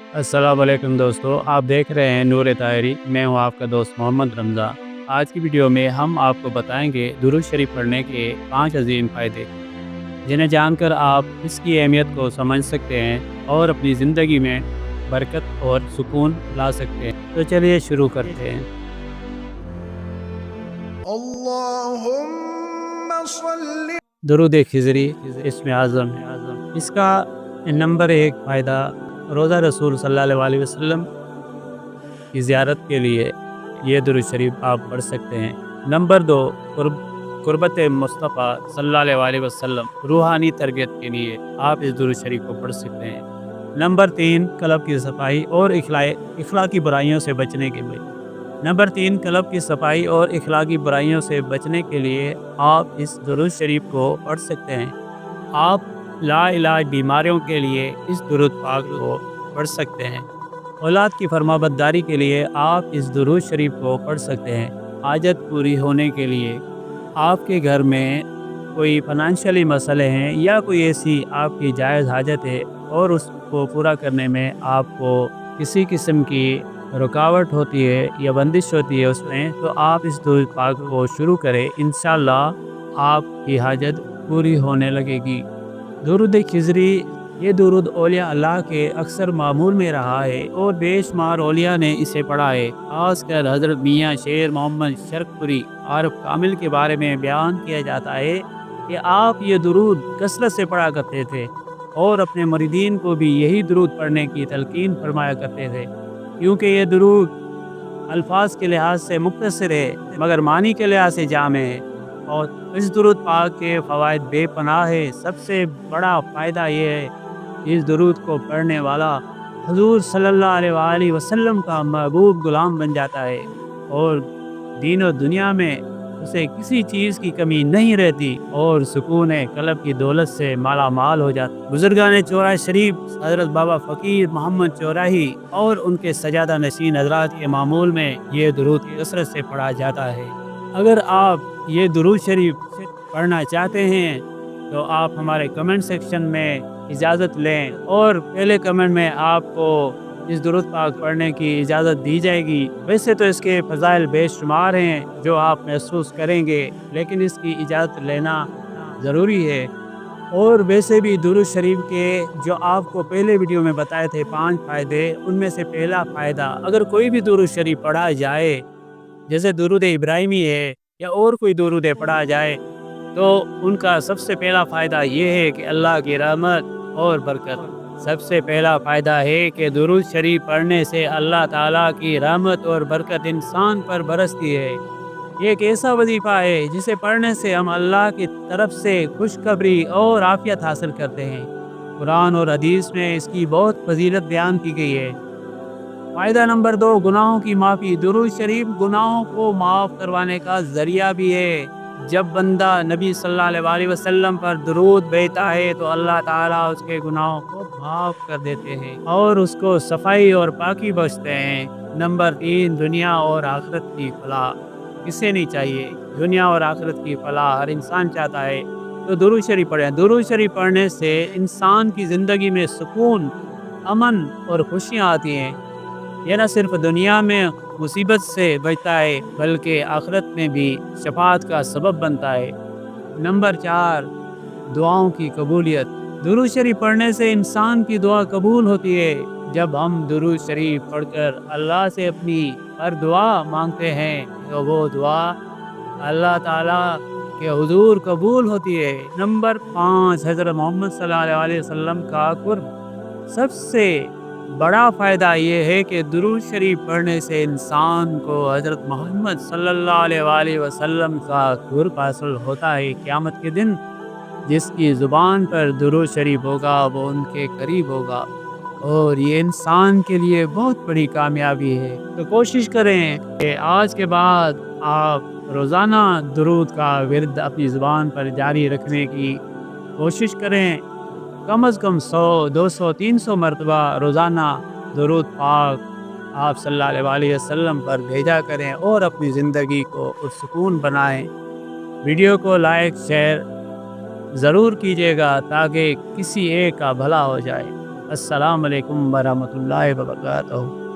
अस्सलाम वालेकुम दोस्तों, आप देख रहे हैं नूर ताहरी। मैं हूं आपका दोस्त मोहम्मद रमज़ा। आज की वीडियो में हम आपको बताएंगे दुरूद शरीफ पढ़ने के 5 अजीम फ़ायदे, जिन्हें जानकर आप इसकी अहमियत को समझ सकते हैं और अपनी ज़िंदगी में बरकत और सुकून ला सकते हैं। तो चलिए शुरू करते हैं। अल्लाहुम्मा सल्ली। दुरूद खिज़री इसमें आज़म। इसका नंबर 1 फ़ायदा, रोज़ा रसूल सल्लल्लाहु अलैहि वसल्लम की ज़ियारत के लिए ये दुरूद शरीफ आप पढ़ सकते हैं। नंबर 2, कुर्बत मुस्तफ़ा सल्लल्लाहु अलैहि वसल्लम, रूहानी तरबियत के लिए आप इस दुरूद शरीफ को पढ़ सकते हैं। नंबर 3, कल्ब की सफाई और इखलाकी बुराइयों से बचने के लिए। नंबर 3, कल्ब की सफाई और इखलाकी बुराइयों से बचने के लिए आप इस दुरूद शरीफ को पढ़ सकते हैं। आप लाइलाज बीमारियों के लिए इस दुरूद पाक को पढ़ सकते हैं। औलाद की फरमाबरदारी के लिए आप इस दुरूद शरीफ को पढ़ सकते हैं। हाजत पूरी होने के लिए, आपके घर में कोई फाइनेंशियली मसले हैं या कोई ऐसी आपकी जायज़ हाजत है और उसको पूरा करने में आपको किसी किस्म की रुकावट होती है या बंदिश होती है उसमें, तो आप इस दुरूद पाक को शुरू करें। इंशाअल्लाह आपकी हाजत पूरी होने लगेगी। दुरूद खिज़री, ये दुरूद औलिया अल्लाह के अक्सर मामूल में रहा है और बेशुमार औलिया ने इसे पढ़ा है। खासकर हज़रत मियाँ शेर मोहम्मद शर्कपुरी आरिफ कामिल के बारे में बयान किया जाता है कि आप ये दुरूद कसरत से पढ़ा करते थे और अपने मुरीदीन को भी यही दुरूद पढ़ने की तलकीन फरमाया करते थे, क्योंकि ये दुरूद अल्फाज के लिहाज से मुख्तसर है मगर मानी के लिहाज से जामे है और इस दुरूद पाक के फ़वाइद बेपनाह है। सबसे बड़ा फ़ायदा ये है कि इस दुरूद को पढ़ने वाला हुज़ूर सल्लल्लाहु अलैहि वसल्लम का महबूब गुलाम बन जाता है और दीन और दुनिया में उसे किसी चीज़ की कमी नहीं रहती और सुकून कल्ब की दौलत से माला माल हो जाता। बुजुर्गान चौराहे शरीफ हज़रत बाबा फ़कीर मोहम्मद चौराही और उनके सजादा नशीन हज़रात के मामूल में ये दुरूद कसरत से पढ़ा जाता है। अगर आप ये दुरूद शरीफ पढ़ना चाहते हैं तो आप हमारे कमेंट सेक्शन में इजाज़त लें और पहले कमेंट में आपको इस दुरूद पाक पढ़ने की इजाज़त दी जाएगी। वैसे तो इसके फ़ज़ाइल बेशुमार हैं जो आप महसूस करेंगे, लेकिन इसकी इजाज़त लेना ज़रूरी है। और वैसे भी दुरूद शरीफ के जो आपको पहले वीडियो में बताए थे 5 फ़ायदे, उनमें से पहला फ़ायदा, अगर कोई भी दुरूद शरीफ पढ़ा जाए, जैसे दुरूद इब्राहिमी है या और कोई दुरूद पढ़ा जाए, तो उनका सबसे पहला फ़ायदा ये है कि अल्लाह की रहमत और बरकत। सबसे पहला फ़ायदा है कि दुरूद शरीफ पढ़ने से अल्लाह ताला की रहमत और बरकत इंसान पर बरसती है। ये एक ऐसा वजीफ़ा है जिसे पढ़ने से हम अल्लाह की तरफ से खुशखबरी और आफ़ियत हासिल करते हैं। कुरान और हदीस में इसकी बहुत फजीलत बयान की गई है। फ़ायदा नंबर 2, गुनाहों की माफ़ी। दुरूद शरीफ गुनाहों को माफ़ करवाने का ज़रिया भी है। जब बंदा नबी सल्लल्लाहु अलैहि वसल्लम पर दुरूद भेजता है तो अल्लाह ताला उसके गुनाहों को माफ़ कर देते हैं और उसको सफाई और पाकी बख्शते हैं। नंबर 3, दुनिया और आखिरत की फलाह। किसे नहीं चाहिए दुनिया और आखिरत की फलाह, हर इंसान चाहता है। तो दुरूद शरीफ पढ़ें। दुरूद शरीफ पढ़ने से इंसान की ज़िंदगी में सुकून, अमन और खुशियाँ आती हैं। यह न सिर्फ दुनिया में मुसीबत से बचता है बल्कि आखिरत में भी शफाअत का सबब बनता है। नंबर 4, दुआओं की कबूलियत। दुरूद शरीफ पढ़ने से इंसान की दुआ कबूल होती है। जब हम दुरूद शरीफ पढ़कर अल्लाह से अपनी हर दुआ मांगते हैं तो वो दुआ अल्लाह ताला के हुजूर कबूल होती है। नंबर 5, हज़रत मोहम्मद सल्लल्लाहु अलैहि वसल्लम का कुर्ब। सबसे बड़ा फ़ायदा ये है कि दुरूद शरीफ पढ़ने से इंसान को हज़रत मोहम्मद सल्लल्लाहु अलैहि वसल्लम का कुर्ब हासिल होता है। क़यामत के दिन जिसकी ज़ुबान पर दुरूद शरीफ होगा वो उनके करीब होगा और ये इंसान के लिए बहुत बड़ी कामयाबी है। तो कोशिश करें कि आज के बाद आप रोज़ाना दुरूद का विर्द अपनी ज़ुबान पर जारी रखने की कोशिश करें। कम से कम 100, 200, 300 मरतबा रोज़ाना दुरूद पाक आप सल्लल्लाहु अलैहि वसल्लम पर भेजा करें और अपनी ज़िंदगी को पुरसुकून बनाएं। वीडियो को लाइक शेयर ज़रूर कीजिएगा ताकि किसी एक का भला हो जाए। السلام علیکم ورحمۃ اللہ وبرکاتہ۔